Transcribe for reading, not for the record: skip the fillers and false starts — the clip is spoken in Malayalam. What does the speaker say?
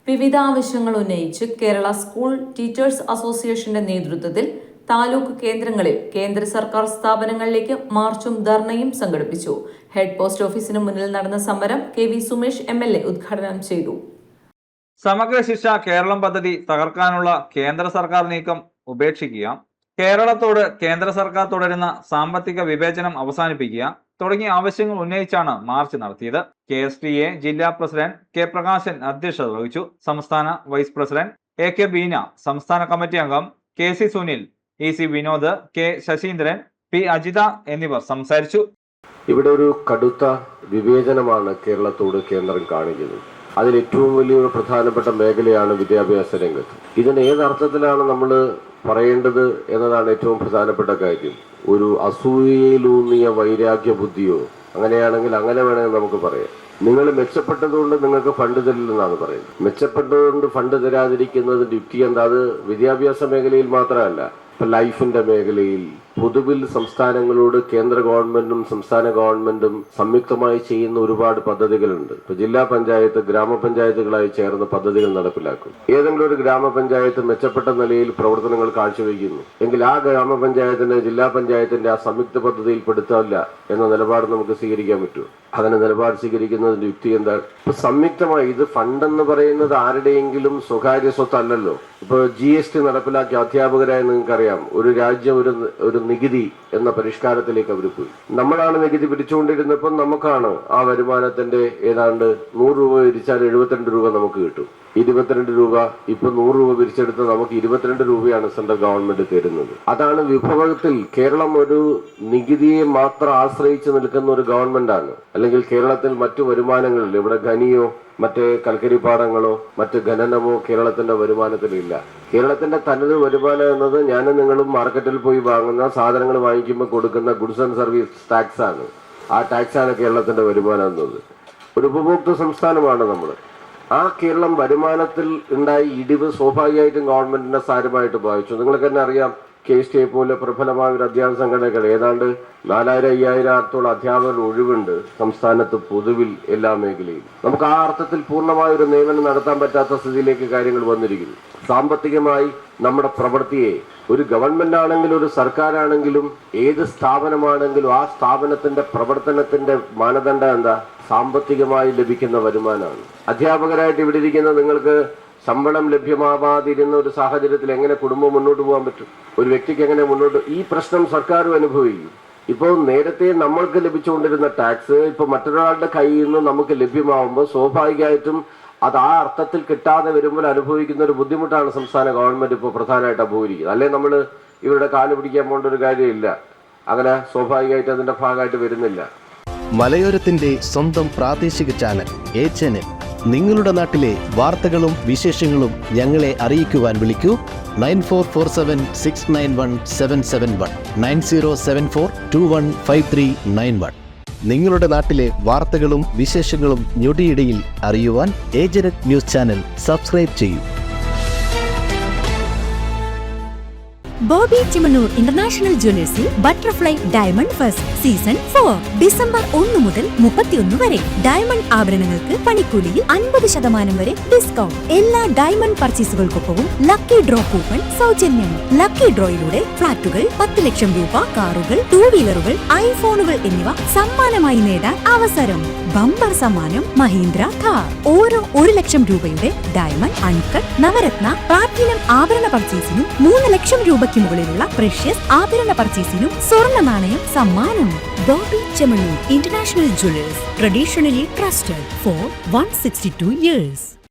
വിവിധ ആവശ്യങ്ങൾ ഉന്നയിച്ച് കേരള സ്കൂൾ ടീച്ചേഴ്സ് അസോസിയേഷന്റെ നേതൃത്വത്തിൽ താലൂക്ക് കേന്ദ്രങ്ങളിൽ കേന്ദ്ര സർക്കാർ സ്ഥാപനങ്ങളിലേക്ക് മാർച്ചും ധർണയും സംഘടിപ്പിച്ചു. ഹെഡ് പോസ്റ്റ് ഓഫീസിന് മുന്നിൽ നടന്ന സമരം KV സുമേഷ് MLA ഉദ്ഘാടനം ചെയ്തു. സമഗ്ര ശിക്ഷ കേരളം പദ്ധതി തകർക്കാനുള്ള കേന്ദ്ര സർക്കാർ നീക്കം ഉപേക്ഷിക്കുക, കേരളത്തോട് കേന്ദ്ര സർക്കാർ തുടരുന്ന സാമ്പത്തിക വിവേചനം അവസാനിപ്പിക്കുക തുടങ്ങിയ ആവശ്യങ്ങൾ ഉന്നയിച്ചാണ് മാർച്ച് നടത്തിയത്. KSTA ജില്ലാ പ്രസിഡന്റ് K പ്രകാശൻ അധ്യക്ഷത വഹിച്ചു. സംസ്ഥാന വൈസ് പ്രസിഡന്റ് AK ബീന, സംസ്ഥാന കമ്മിറ്റി അംഗം KC Sunil, EC Vinod, K Saseendran, P Ajitha എന്നിവർ സംസാരിച്ചു. ഇവിടെ ഒരു കടുത്ത വിവേചനമാണ് കേരളത്തോട് കേന്ദ്രം കാണിക്കുന്നത്. അതിൽ ഏറ്റവും വലിയൊരു പ്രധാനപ്പെട്ട മേഖലയാണ് വിദ്യാഭ്യാസ രംഗത്ത്. ഇതിന് ഏതർത്ഥത്തിലാണ് നമ്മൾ പറയേണ്ടത് എന്നതാണ് ഏറ്റവും പ്രധാനപ്പെട്ട കാര്യം. ഒരു അസൂയയിലൂന്നിയ വൈരാഗ്യ ബുദ്ധിയോ, അങ്ങനെയാണെങ്കിൽ അങ്ങനെ വേണമെങ്കിൽ നമുക്ക് പറയാം. നിങ്ങൾ മെച്ചപ്പെട്ടതുകൊണ്ട് നിങ്ങൾക്ക് ഫണ്ട് തരില്ലെന്നാണ് പറയുന്നത്. മെച്ചപ്പെട്ടതുകൊണ്ട് ഫണ്ട് തരാതിരിക്കുന്നതിന്റെ യുക്തി എന്താ? അത് വിദ്യാഭ്യാസ മേഖലയിൽ മാത്രമല്ല, ഇപ്പൊ ലൈഫിന്റെ മേഖലയിൽ പൊതുവിൽ സംസ്ഥാനങ്ങളോട് കേന്ദ്ര ഗവൺമെന്റും സംസ്ഥാന ഗവൺമെന്റും സംയുക്തമായി ചെയ്യുന്ന ഒരുപാട് പദ്ധതികളുണ്ട്. ഇപ്പൊ ജില്ലാ പഞ്ചായത്ത് ഗ്രാമപഞ്ചായത്തുകളായി ചേർന്ന് പദ്ധതികൾ നടപ്പിലാക്കും. ഏതെങ്കിലും ഒരു ഗ്രാമപഞ്ചായത്ത് മെച്ചപ്പെട്ട നിലയിൽ പ്രവർത്തനങ്ങൾ കാഴ്ചവെക്കുന്നു എങ്കിൽ ആ ഗ്രാമപഞ്ചായത്തിന്റെ ജില്ലാ പഞ്ചായത്തിന്റെ ആ സംയുക്ത പദ്ധതിയിൽ പെടുത്തില്ല എന്ന നിലപാട് നമുക്ക് സ്വീകരിക്കാൻ പറ്റുമോ? അങ്ങനെ നിലപാട് സ്വീകരിക്കുന്നതിന്റെ യുക്തി എന്താ? ഇപ്പൊ സംയുക്തമായി ഇത് ഫണ്ടെന്ന് പറയുന്നത് ആരുടെയെങ്കിലും സ്വകാര്യ സ്വത്തല്ലല്ലോ. ഇപ്പൊ GST നടപ്പിലാക്കിയ അധ്യാപകരായി നിങ്ങൾക്കറിയാം, ഒരു രാജ്യം ഒരു നികുതി എന്ന പരിഷ്കാരത്തിലേക്ക് അവർ പോയി. നമ്മളാണ് നികുതി പിരിച്ചുകൊണ്ടിരുന്നപ്പോൾ നമുക്കാണ് ആ വരുമാനത്തിന്റെ ഏതാണ്ട് 100 രൂപ പിരിച്ചാൽ 72 രൂപ നമുക്ക് കിട്ടും. 22 രൂപ ഇപ്പൊ 100 രൂപ പിരിച്ചെടുത്ത് നമുക്ക് 22 രൂപയാണ് സെൻട്രൽ ഗവൺമെന്റ് തരുന്നത്. അതാണ് വിഭവത്തിൽ കേരളം ഒരു നികുതിയെ മാത്രം ആശ്രയിച്ച് നിൽക്കുന്ന ഒരു ഗവൺമെന്റ് ആണ്. അല്ലെങ്കിൽ കേരളത്തിൽ മറ്റു വരുമാനങ്ങളില്ല. ഇവിടെ ഖനിയോ മറ്റ് കൽക്കരിപ്പാടങ്ങളോ മറ്റ് ഖനനമോ കേരളത്തിന്റെ വരുമാനത്തിലില്ല. കേരളത്തിന്റെ തനത് വരുമാനം എന്നത് ഞാനും നിങ്ങളും മാർക്കറ്റിൽ പോയി വാങ്ങുന്ന സാധനങ്ങൾ വാങ്ങിക്കുമ്പോൾ കൊടുക്കുന്ന ഗുഡ്സ് ആൻഡ് സർവീസ് ടാക്സ് ആണ്. ആ ടാക്സാണ് കേരളത്തിന്റെ വരുമാനം എന്നത്. ഒരു ഉപഭോക്തൃ സംസ്ഥാനമാണ് നമ്മൾ. ആ കേരളം വരുമാനത്തിൽ ഉണ്ടായ ഇടിവ് സ്വാഭാവികമായിട്ടും ഗവൺമെന്റിനെ സാരമായിട്ട് ബാധിച്ചു. നിങ്ങൾക്ക് തന്നെ അറിയാം, KSTA പോലെ പ്രബലമായ ഒരു അധ്യാപക സംഘടനകൾ ഏതാണ്ട് 4000-5000 അധ്യാപകർ ഒഴിവുണ്ട് സംസ്ഥാനത്ത് പൊതുവിൽ എല്ലാ മേഖലയിലും. നമുക്ക് ആ അർത്ഥത്തിൽ പൂർണ്ണമായ ഒരു നിയമനം നടത്താൻ പറ്റാത്ത സ്ഥിതിയിലേക്ക് കാര്യങ്ങൾ വന്നിരിക്കുന്നു. സാമ്പത്തികമായി നമ്മുടെ പ്രവൃത്തിയെ ഒരു ഗവൺമെന്റ് ആണെങ്കിലും ഒരു സർക്കാരാണെങ്കിലും ഏത് സ്ഥാപനമാണെങ്കിലും ആ സ്ഥാപനത്തിന്റെ പ്രവർത്തനത്തിന്റെ മാനദണ്ഡം എന്താ? സാമ്പത്തികമായി ലഭിക്കുന്ന വരുമാനമാണ്. അധ്യാപകരായിട്ട് ഇവിടെ ഇരിക്കുന്ന നിങ്ങൾക്ക് ശമ്പളം ലഭ്യമാവാതിരുന്ന ഒരു സാഹചര്യത്തിൽ എങ്ങനെ കുടുംബം മുന്നോട്ട് പോകാൻ പറ്റും? ഒരു വ്യക്തിക്ക് എങ്ങനെ മുന്നോട്ട്? ഈ പ്രശ്നം സർക്കാരും അനുഭവിക്കും. ഇപ്പോൾ നേരത്തെ നമ്മൾക്ക് ലഭിച്ചുകൊണ്ടിരുന്ന ടാക്സ് ഇപ്പൊ മറ്റൊരാളുടെ കയ്യിൽ നിന്ന് നമുക്ക് ലഭ്യമാവുമ്പോൾ സ്വാഭാവികമായിട്ടും അത് ആ അർത്ഥത്തിൽ കിട്ടാതെ വരുമ്പോൾ അനുഭവിക്കുന്ന ഒരു ബുദ്ധിമുട്ടാണ് സംസ്ഥാന ഗവൺമെന്റ് ഇപ്പോൾ പ്രധാനമായിട്ട് അഭിമുഖീകരിക്കുന്നത്. അല്ലെ നമ്മൾ ഇവരുടെ കാല് പിടിക്കാൻ പോകേണ്ട ഒരു കാര്യമില്ല. അങ്ങനെ സ്വാഭാവികമായിട്ട് അതിന്റെ ഭാഗമായിട്ട് വരുന്നില്ല. മലയോരത്തിന്റെ സ്വന്തം പ്രാദേശിക ചാനൽ HNN. നിങ്ങളുടെ നാട്ടിലെ വാർത്തകളും വിശേഷങ്ങളും ഞങ്ങളെ അറിയിക്കുവാൻ വിളിക്കൂ 9447691771 9074215391. നിങ്ങളുടെ നാട്ടിലെ വാർത്തകളും വിശേഷങ്ങളും ഞൊടിയിടയിൽ അറിയുവാൻ ഏജന്റ് ന്യൂസ് ചാനൽ സബ്സ്ക്രൈബ് ചെയ്യൂ. ബോബി ചിമനൂർ ഇന്റർനാഷണൽ ജ്വല്ലേഴ്സിൽ butterfly diamond fest season 4 December 1 മുതൽ 31 വരെ. ഡയമണ്ട് ആഭരണങ്ങൾക്ക് പണിക്കൂലിയിൽ 50% വരെ ഡിസ്കൗണ്ട്. എല്ലാ ഡയമണ്ട് പർച്ചേസുകൾക്കൊപ്പവും ലക്കി ഡ്രോ കൂപ്പൺ സൗജന്യം. ലക്കി ഡ്രോയിലൂടെ ഫ്ളാറ്റുകൾ, 10 ലക്ഷം രൂപ, കാറുകൾ, 2 വീലറുകൾ, ഐഫോണുകൾ എന്നിവ സമ്മാനമായി നേടാൻ അവസരം. ബമ്പർ സമ്മാനം മഹീന്ദ്ര കാർ. ഓരോ 1 ലക്ഷം രൂപയുടെ ഡയമണ്ട്, അൺകട്ട്, നവരത്ന, പ്ലാറ്റിനം ആഭരണ പർച്ചേസിനും 3 ലക്ഷം രൂപയ്ക്ക് മുകളിലുള്ള പ്രഷ്യസ് ആഭരണ പർച്ചേസിനും സ്വർണ്ണ നാണയം സമ്മാനം. Bobby Chemmanur international Jewellers, traditionally trusted for 162 years.